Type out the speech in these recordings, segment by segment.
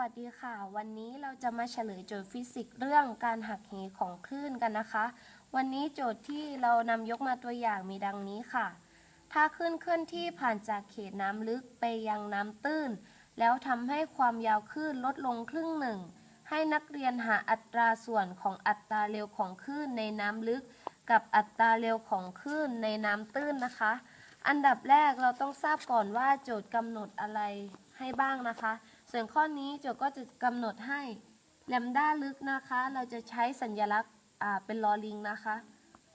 วัสดีค่ะวันนี้เราจะมาเฉลยโจทย์ฟิสิกส์เรื่องการหักเหของคลื่นกันนะคะวันนี้โจทย์ที่เรานำยกมาตัวอย่างมีดังนี้ค่ะถ้าคลื่นเคลื่อนที่ผ่านจากเขตน้ำลึกไปยังน้ำตื้นแล้วทำให้ความยาวคลื่นลดลงครึ่งหนึ่งให้นักเรียนหาอัตราส่วนของอัตราเร็วของคลื่นในน้ำลึกกับอัตราเร็วของคลื่นในน้ำตื้นนะคะอันดับแรกเราต้องทราบก่อนว่าโจทย์กำหนดอะไรให้บ้างนะคะส่วนข้อนี้โจทย์ก็จะกำหนดให้แลมด้าลึกนะคะเราจะใช้สัญลักษณ์เป็นลอลิงนะคะ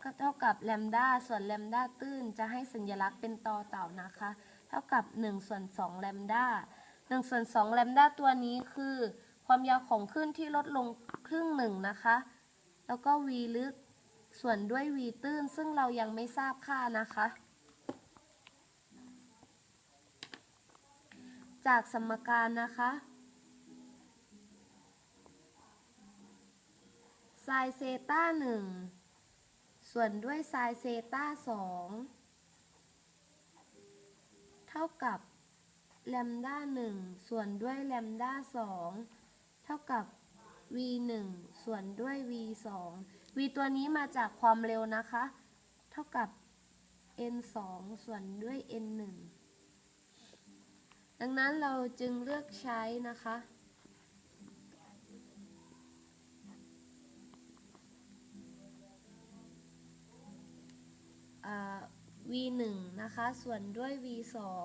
ก็เท่ากับแลมด้าส่วนแลมด้าตื้นจะให้สัญลักษณ์เป็นตอเต่านะคะเท่ากับ1/2แลมด้า1/2แลมด้าตัวนี้คือความยาวของคลื่นที่ลดลงครึ่งหนึ่งนะคะแล้วก็ v ลึกส่วนด้วย v ตื้นซึ่งเรายังไม่ทราบค่านะคะจากสมการนะคะไซน์เซต้า1ส่วนด้วยไซน์เซต้า2เท่ากับแลมด้า1ส่วนด้วยแลมด้า2เท่ากับ v 1ส่วนด้วย v 2 v ตัวนี้มาจากความเร็วนะคะเท่ากับ n 2ส่วนด้วย n 1ดังนั้นเราจึงเลือกใช้นะคะv 1นะคะส่วนด้วย v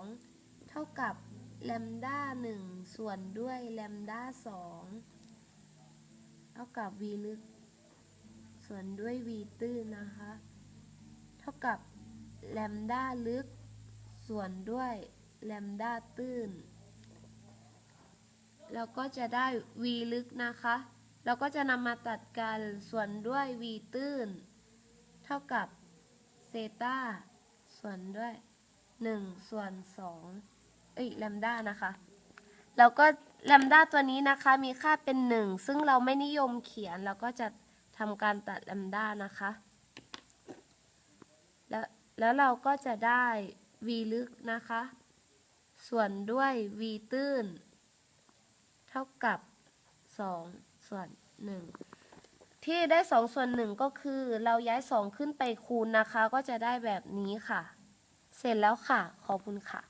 2เท่ากับแลมด้า1ส่วนด้วยแลมด้า2เท่ากับ v ลึกส่วนด้วย v ตื้นนะคะเท่ากับแลมด้าลึกส่วนด้วยแลมด้าตื้นเราก็จะได้ v ลึกนะคะเราก็จะนำมาตัดกันส่วนด้วย v ตื้นเท่ากับเซต้าส่วนด้วย1/2แลมด้านะคะแล้วก็แลมด้าตัวนี้นะคะมีค่าเป็น1ซึ่งเราไม่นิยมเขียนเราก็จะทำการตัดแลมด้านะคะแล้วเราก็จะได้ v ลึกนะคะส่วนด้วย v ตื้นเท่ากับ2/1ที่ได้2/1ก็คือเราย้าย2ขึ้นไปคูณนะคะก็จะได้แบบนี้ค่ะเสร็จแล้วค่ะขอบคุณค่ะ